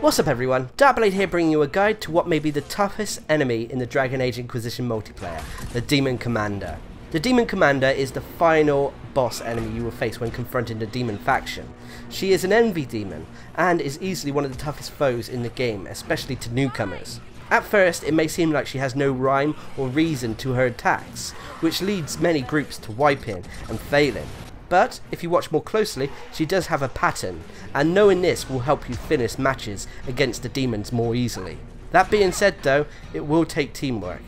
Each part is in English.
What's up everyone, Darcblade here bringing you a guide to what may be the toughest enemy in the Dragon Age Inquisition multiplayer, the Demon Commander. The Demon Commander is the final boss enemy you will face when confronting the Demon faction. She is an envy demon, and is easily one of the toughest foes in the game, especially to newcomers. At first, it may seem like she has no rhyme or reason to her attacks, which leads many groups to wiping and failing. But, if you watch more closely, she does have a pattern, and knowing this will help you finish matches against the demons more easily. That being said though, it will take teamwork.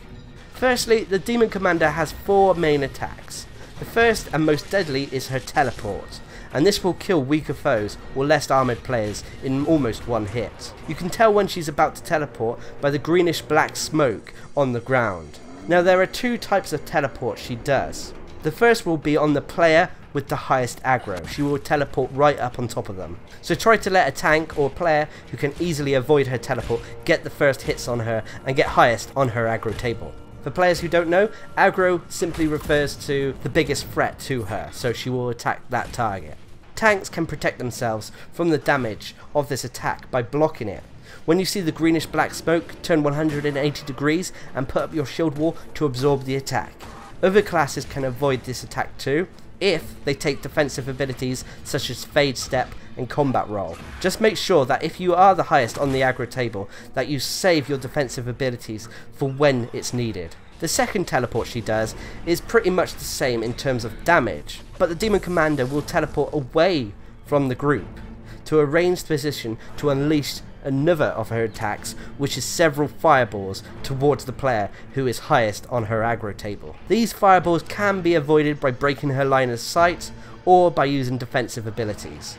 Firstly, the Demon Commander has 4 main attacks. The first and most deadly is her teleport, and this will kill weaker foes or less armoured players in almost one hit. You can tell when she's about to teleport by the greenish black smoke on the ground. Now there are 2 types of teleport she does. The first will be on the player with the highest aggro. She will teleport right up on top of them. So try to let a tank or player who can easily avoid her teleport get the first hits on her and get highest on her aggro table. For players who don't know, aggro simply refers to the biggest threat to her, so she will attack that target. Tanks can protect themselves from the damage of this attack by blocking it. When you see the greenish black smoke, turn 180 degrees and put up your shield wall to absorb the attack. Other classes can avoid this attack too, if they take defensive abilities such as Fade Step and Combat Roll. Just make sure that if you are the highest on the aggro table, that you save your defensive abilities for when it's needed. The second teleport she does is pretty much the same in terms of damage, but the Demon Commander will teleport away from the group to a ranged position to unleash another of her attacks, which is several fireballs towards the player who is highest on her aggro table. These fireballs can be avoided by breaking her line of sight or by using defensive abilities.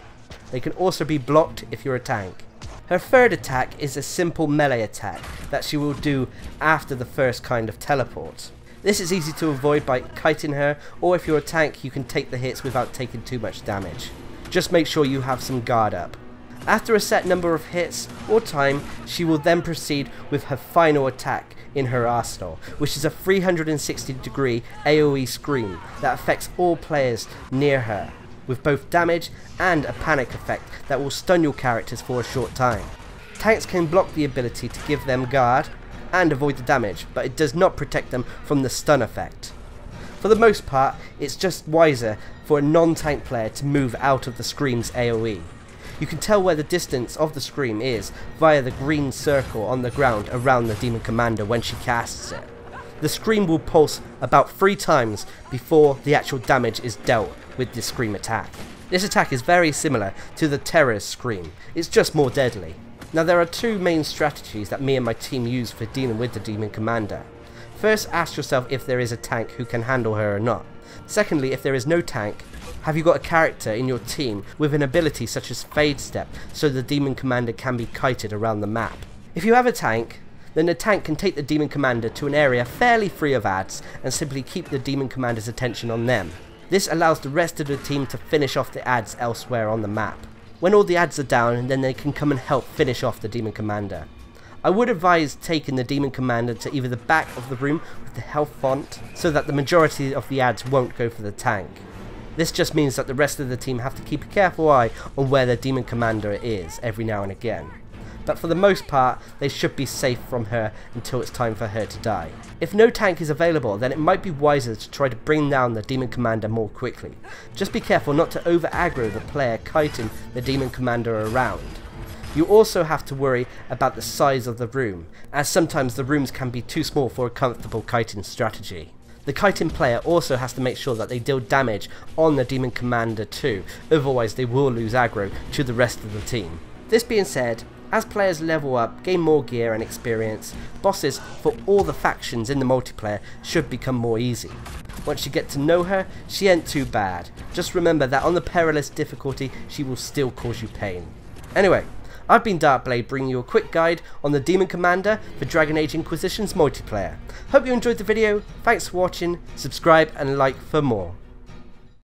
They can also be blocked if you're a tank. Her third attack is a simple melee attack that she will do after the first kind of teleport. This is easy to avoid by kiting her, or if you're a tank you can take the hits without taking too much damage. Just make sure you have some guard up. After a set number of hits or time, she will then proceed with her final attack in her arsenal, which is a 360 degree AoE scream that affects all players near her, with both damage and a panic effect that will stun your characters for a short time. Tanks can block the ability to give them guard and avoid the damage, but it does not protect them from the stun effect. For the most part, it's just wiser for a non-tank player to move out of the scream's AoE. You can tell where the distance of the scream is via the green circle on the ground around the Demon Commander when she casts it. The scream will pulse about 3 times before the actual damage is dealt with the scream attack. This attack is very similar to the Terror's scream, it's just more deadly. Now there are 2 main strategies that me and my team use for dealing with the Demon Commander. First, ask yourself if there is a tank who can handle her or not. Secondly, if there is no tank, have you got a character in your team with an ability such as Fade Step so the Demon Commander can be kited around the map? If you have a tank, then the tank can take the Demon Commander to an area fairly free of adds and simply keep the Demon Commander's attention on them. This allows the rest of the team to finish off the adds elsewhere on the map. When all the adds are down, then they can come and help finish off the Demon Commander. I would advise taking the Demon Commander to either the back of the room with the health font, so that the majority of the adds won't go for the tank. This just means that the rest of the team have to keep a careful eye on where their Demon Commander is every now and again. But for the most part, they should be safe from her until it's time for her to die. If no tank is available, then it might be wiser to try to bring down the Demon Commander more quickly. Just be careful not to over aggro the player kiting the Demon Commander around. You also have to worry about the size of the room, as sometimes the rooms can be too small for a comfortable kiting strategy. The kiting player also has to make sure that they deal damage on the Demon Commander too, otherwise they will lose aggro to the rest of the team. This being said, as players level up, gain more gear and experience, bosses for all the factions in the multiplayer should become more easy. Once you get to know her, she ain't too bad. Just remember that on the perilous difficulty, she will still cause you pain. Anyway, I've been Darcblade bringing you a quick guide on the Demon Commander for Dragon Age Inquisitions multiplayer. Hope you enjoyed the video, thanks for watching, subscribe and like for more.